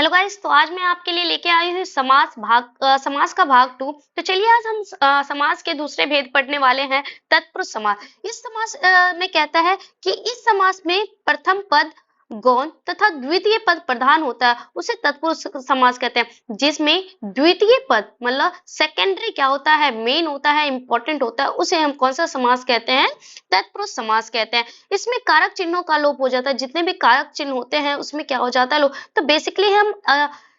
Hello guys, तो आज मैं आपके लिए लेके आई हूँ समास का भाग 2। तो चलिए आज हम समास के दूसरे भेद पढ़ने वाले हैं, तत्पुरुष समास। इस समास में कहता है कि इस समास में प्रथम पद गौण तथा द्वितीय पद प्रधान होता है, उसे तत्पुरुष समास कहते हैं। जिसमें द्वितीय पद मतलब सेकेंडरी क्या होता है, मेन होता है, इंपॉर्टेंट होता है, उसे हम कौन सा समास कहते हैं, तत्पुरुष समास कहते हैं। इसमें कारक चिन्हों का लोप हो जाता है, जितने भी कारक चिन्ह होते हैं उसमें क्या हो जाता है लोप। तो बेसिकली हम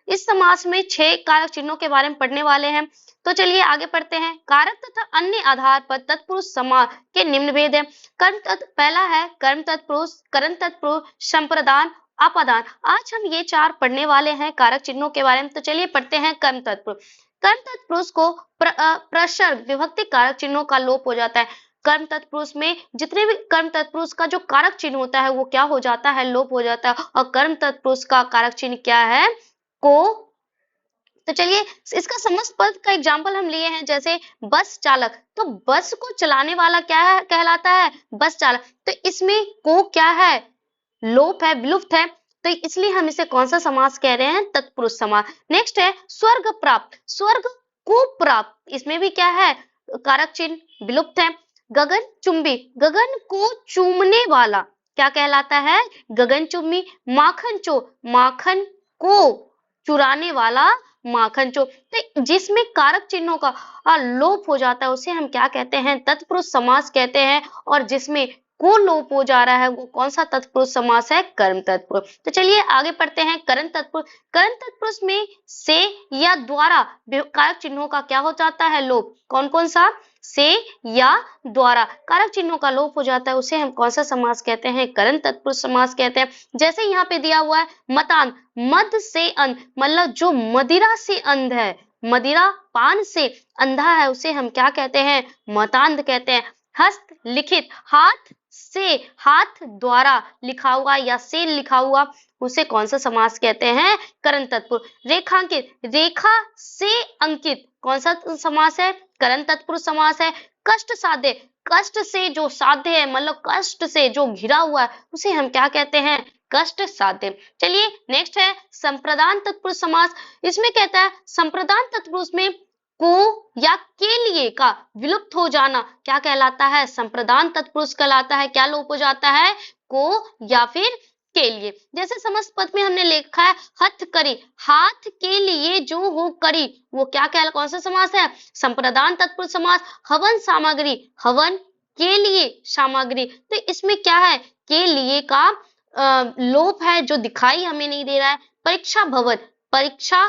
इस समास में 6 कारक चिन्हों के बारे में पढ़ने वाले हैं। तो चलिए आगे पढ़ते हैं। कारक तथा अन्य आधार पर तत्पुरुष समास के निम्न भेद है। पहला है कर्म तत्पुरुष, करण तत्पुरुष, संप्रदान, अपादान। आज हम ये 4 पढ़ने वाले हैं कारक चिन्हों के बारे में। तो चलिए पढ़ते हैं कर्म तत्पुरुष। कर्म तत्पुरुष को प्रसर्ग विभक्ति कारक चिन्हों का लोप हो जाता है। कर्म तत्पुरुष में जितने भी कर्म तत्पुरुष का जो कारक चिन्ह होता है वो क्या हो जाता है, लोप हो जाता है। और कर्म तत्पुरुष का कारक चिन्ह क्या है, को। तो चलिए इसका समस्त पद का एग्जाम्पल हम लिए हैं, जैसे बस चालक। तो बस को चलाने वाला क्या है, कहलाता है बस चालक। तो इसमें को क्या है, लोप है, विलुप्त है। तो इसलिए हम इसे कौन सा समास कह रहे हैं, तत्पुरुष समास। नेक्स्ट है स्वर्ग प्राप्त, स्वर्ग को प्राप्त। इसमें भी क्या है, कारक चिन्ह विलुप्त है। गगन चुंबी, गगन को चूमने वाला क्या कहलाता है, गगन चुंबी। माखन चोर, माखन को चुराने वाला माखन चोर। तो जिसमें कारक चिन्हों का लोप हो जाता है उसे हम क्या कहते हैं, तत्पुरुष समास कहते हैं। और जिसमें को लोप हो जा रहा है वो कौन सा तत्पुरुष समास है, कर्म तत्पुरुष। तो चलिए आगे पढ़ते हैं करण तत्पुरुष। करण तत्पुरुष में से या द्वारा कारक चिन्हों का क्या हो जाता है, लोप। कौन कौन सा, से या द्वारा कारक चिन्हों का लोप हो जाता है, उसे हम कौन सा समास कहते हैं, करण तत्पुरुष समास कहते हैं। जैसे यहाँ पे दिया हुआ है मतान, मद से अंध, मतलब जो मदिरा से अंध है, मदिरा पान से अंधा है, उसे हम क्या कहते हैं, मतांध कहते हैं। हस्त लिखित, हाथ से, हाथ द्वारा लिखा हुआ या से लिखा हुआ, उसे कौन सा समास कहते हैं, करण तत्पुरुष। रेखांकित, रेखा से अंकित, कौन सा समास है, करण तत्पुरुष समास है। कष्ट साध्य, कष्ट से जो साध्य है मतलब कष्ट से जो घिरा हुआ है, उसे हम क्या कहते हैं, कष्ट साध्य। चलिए नेक्स्ट है संप्रदान तत्पुरुष समास। इसमें कहता है संप्रदान तत्पुरुष में को या के लिए का विलुप्त हो जाना क्या कहलाता है, संप्रदान तत्पुरुष कहलाता है। क्या लोप हो जाता है, को या फिर के लिए। जैसे समस्त पद में हमने लिखा है हथकरी, हाथ के लिए जो हो करी, वो क्या कहला, कौन सा समास है, संप्रदान तत्पुरुष समास। हवन सामग्री, हवन के लिए सामग्री। तो इसमें क्या है, के लिए का लोप है जो दिखाई हमें नहीं दे रहा है। परीक्षा भवन, परीक्षा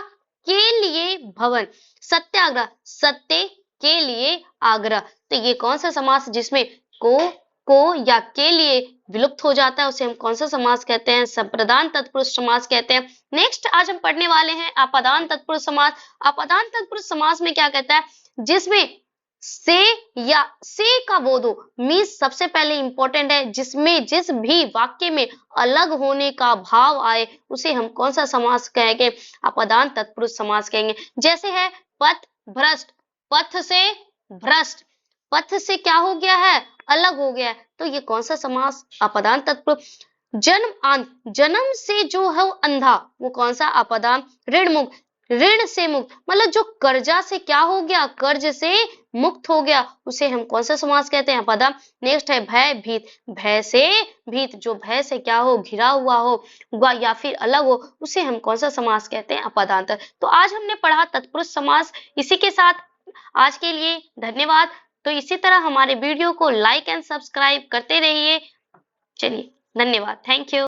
के लिए भवन। सत्याग्रह, सत्य के लिए आग्रह। तो ये कौन सा समास जिसमें को या के लिए विलुप्त हो जाता है, उसे हम कौन सा समास कहते हैं, संप्रदान तत्पुरुष समास कहते हैं। नेक्स्ट आज हम पढ़ने वाले हैं अपादान तत्पुरुष समास। अपादान तत्पुरुष समास में क्या कहता है, जिसमें से या से का बोध हो, मीन्स सबसे पहले इंपॉर्टेंट है, जिसमें जिस भी वाक्य में अलग होने का भाव आए उसे हम कौन सा समास कहेंगे, अपादान तत्पुरुष समास कहेंगे। जैसे है पथ भ्रष्ट, पथ से भ्रष्ट, पथ से क्या हो गया है, अलग हो गया है, तो ये कौन सा समास, अपादान तत्पुरुष। जन्म अंध, जन्म से जो है अंधा, वो कौन सा, अपादान। ऋण मुक्त, ऋण से मुक्त मतलब जो कर्जा से क्या हो गया, कर्ज से मुक्त हो गया, उसे हम कौन सा समास कहते हैं, अपादान। नेक्स्ट है भय भीत, भय से भीत, जो भय से क्या हो, घिरा हुआ हो या फिर अलग हो, उसे हम कौन सा समास कहते हैं, अपादान। तो आज हमने पढ़ा तत्पुरुष समास। इसी के साथ आज के लिए धन्यवाद। तो इसी तरह हमारे वीडियो को लाइक एंड सब्सक्राइब करते रहिए। चलिए धन्यवाद, थैंक यू।